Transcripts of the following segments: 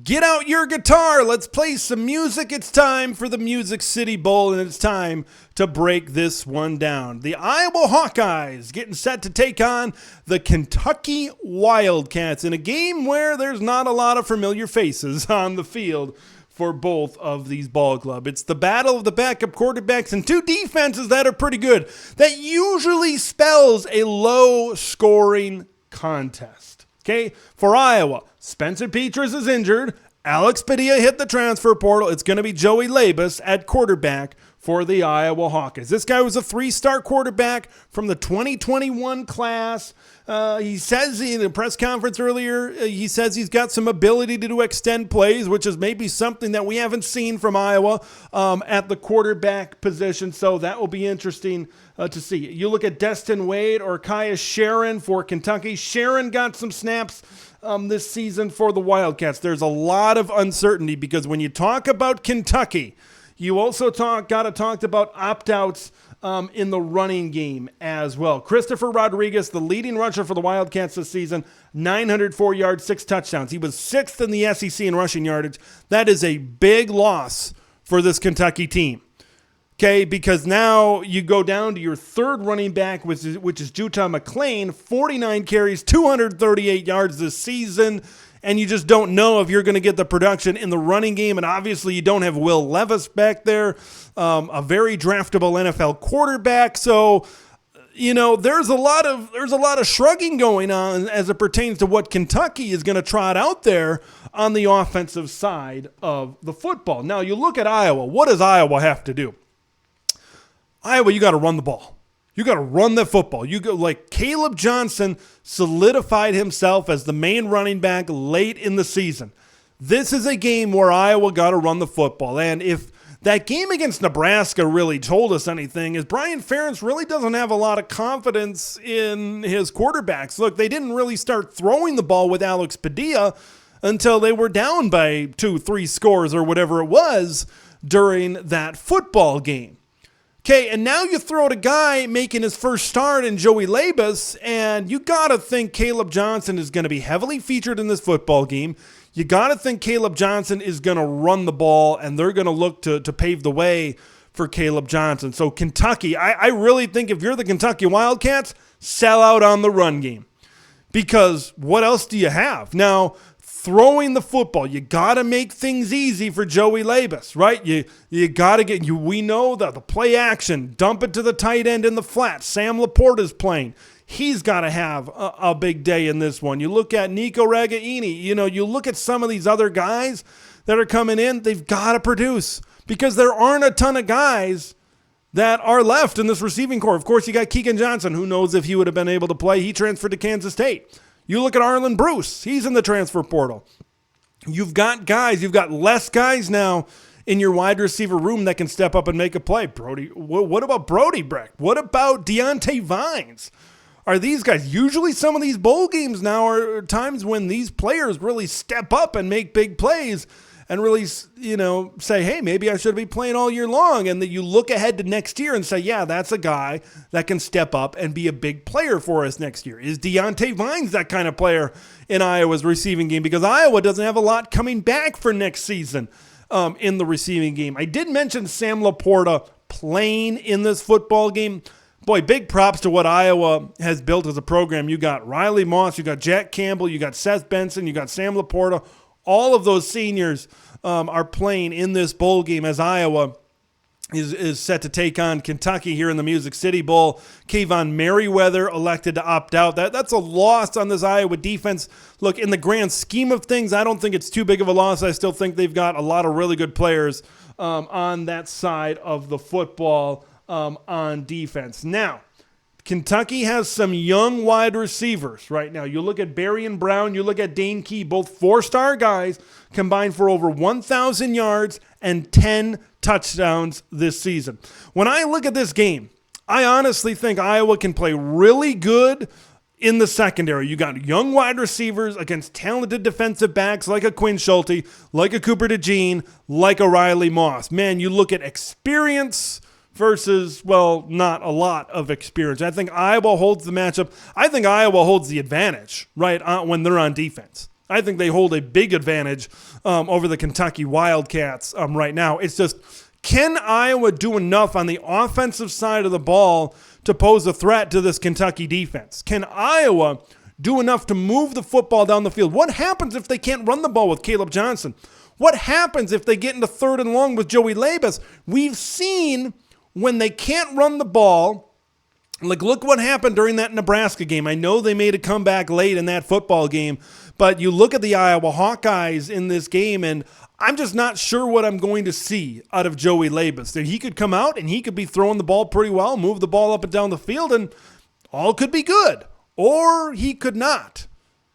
Get out your guitar. Let's play some music. It's time for the Music City Bowl, and it's time to break this one down. The Iowa Hawkeyes getting set to take on the Kentucky Wildcats in a game where there's not a lot of familiar faces on the field for both of these ball clubs. It's the battle of the backup quarterbacks and two defenses that are pretty good. That usually spells a low-scoring contest. Okay, for Iowa, Spencer Petras is injured. Alex Padilla hit the transfer portal. It's going to be Joey Labas at quarterback for the Iowa Hawkeyes. This guy was a three-star quarterback from the 2021 class. He says in a press conference earlier, he says he's got some ability to do extend plays, which is maybe something that we haven't seen from Iowa at the quarterback position. So that will be interesting to see. You look at Destin Wade or Kaya Sharon for Kentucky. Sharon got some snaps this season for the Wildcats. There's a lot of uncertainty because when you talk about Kentucky, you also got to talk about opt-outs in the running game as well. Christopher Rodriguez, the leading rusher for the Wildcats this season, 904 yards, 6 touchdowns. He was 6th in the SEC in rushing yardage. That is a big loss for this Kentucky team. Okay, because now you go down to your third running back, which is Juta McClain, 49 carries, 238 yards this season, and you just don't know if you're going to get the production in the running game. And obviously you don't have Will Levis back there, a very draftable NFL quarterback. So, you know, there's a lot of shrugging going on as it pertains to what Kentucky is going to trot out there on the offensive side of the football. Now you look at Iowa. What does Iowa have to do? Iowa, you got to run the ball. You got to run the football. You go like Caleb Johnson solidified himself as the main running back late in the season. This is a game where Iowa got to run the football. And if that game against Nebraska really told us anything, is Brian Ferentz really doesn't have a lot of confidence in his quarterbacks. Look, they didn't really start throwing the ball with Alex Padilla until they were down by 2-3 scores or whatever it was during that football game. Okay, and now you throw at a guy making his first start in Joey Labas, and you got to think Caleb Johnson is going to be heavily featured in this football game. You got to think Caleb Johnson is going to run the ball, and they're going to look to pave the way for Caleb Johnson. So Kentucky, I really think if you're the Kentucky Wildcats, sell out on the run game. Because what else do you have? Now, throwing the football, you got to make things easy for Joey Labas, right? You got to we know that the play action, dump it to the tight end in the flat. Sam Laporta's playing. He's got to have a big day in this one. You look at Nico Ragaini, you look at some of these other guys that are coming in, they've got to produce because there aren't a ton of guys that are left in this receiving corps. Of course, you got Keegan Johnson. Who knows if he would have been able to play? He transferred to Kansas State. You look at Arlen Bruce. He's in the transfer portal. You've got less guys now in your wide receiver room that can step up and make a play. Brody, what about Brody Brecht? What about Deontay Vines? Are these guys, usually some of these bowl games now are times when these players really step up and make big plays and really, say, hey, maybe I should be playing all year long. And that you look ahead to next year and say, yeah, that's a guy that can step up and be a big player for us next year. Is Deontay Vines that kind of player in Iowa's receiving game? Because Iowa doesn't have a lot coming back for next season in the receiving game. I did mention Sam Laporta playing in this football game. Boy, big props to what Iowa has built as a program. You got Riley Moss, you got Jack Campbell, you got Seth Benson, you got Sam Laporta. All of those seniors are playing in this bowl game as Iowa is set to take on Kentucky here in the Music City Bowl. Kayvon Merriweather elected to opt out. That's a loss on this Iowa defense. Look, in the grand scheme of things, I don't think it's too big of a loss. I still think they've got a lot of really good players on that side of the football on defense. Now, Kentucky has some young wide receivers right now. You look at Barry and Brown, you look at Dane Key, both 4-star guys combined for over 1,000 yards and 10 touchdowns this season. When I look at this game, I honestly think Iowa can play really good in the secondary. You got young wide receivers against talented defensive backs like a Quinn Schulte, like a Cooper DeJean, like a Riley Moss. Man, you look at experience versus, well, not a lot of experience. I think Iowa holds the matchup. I think Iowa holds the advantage, right, when they're on defense. I think they hold a big advantage over the Kentucky Wildcats right now. It's just, can Iowa do enough on the offensive side of the ball to pose a threat to this Kentucky defense? Can Iowa do enough to move the football down the field? What happens if they can't run the ball with Caleb Johnson? What happens if they get into 3rd and long with Joey Labas? We've seen when they can't run the ball, like look what happened during that Nebraska game. I know they made a comeback late in that football game, but you look at the Iowa Hawkeyes in this game, and I'm just not sure what I'm going to see out of Joey Labas. That he could come out and he could be throwing the ball pretty well, move the ball up and down the field, and all could be good. Or he could not.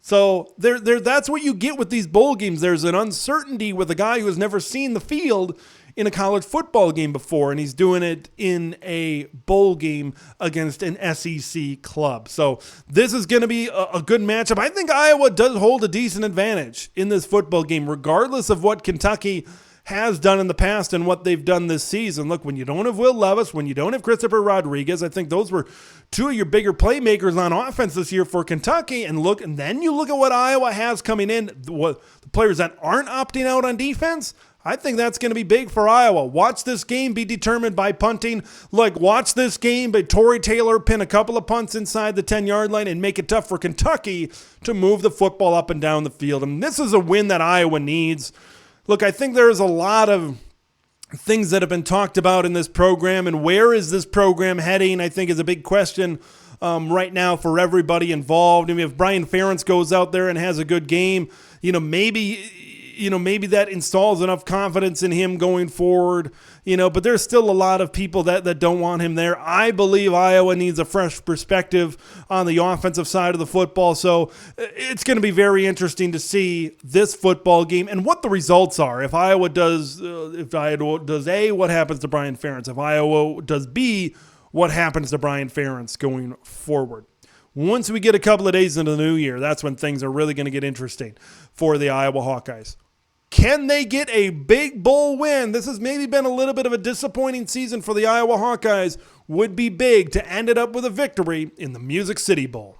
So that's what you get with these bowl games. There's an uncertainty with a guy who has never seen the field in a college football game before, and he's doing it in a bowl game against an SEC club. So this is going to be a good matchup. I think Iowa does hold a decent advantage in this football game, regardless of what Kentucky has done in the past and what they've done this season. Look, when you don't have Will Levis, when you don't have Christopher Rodriguez, I think those were two of your bigger playmakers on offense this year for Kentucky. And then you look at what Iowa has coming in, the players that aren't opting out on defense. I think that's going to be big for Iowa. Watch this game be determined by punting. Watch this game by Torrey Taylor pin a couple of punts inside the 10-yard line and make it tough for Kentucky to move the football up and down the field. And this is a win that Iowa needs. Look, I think there's a lot of things that have been talked about in this program, and where is this program heading, I think is a big question right now for everybody involved. I mean, if Brian Ferentz goes out there and has a good game, maybe that installs enough confidence in him going forward, but there's still a lot of people that don't want him there. I believe Iowa needs a fresh perspective on the offensive side of the football. So it's going to be very interesting to see this football game and what the results are. If Iowa does A, what happens to Brian Ferentz? If Iowa does B, what happens to Brian Ferentz going forward? Once we get a couple of days into the new year, that's when things are really going to get interesting for the Iowa Hawkeyes. Can they get a big bowl win? This has maybe been a little bit of a disappointing season for the Iowa Hawkeyes. Would be big to end it up with a victory in the Music City Bowl.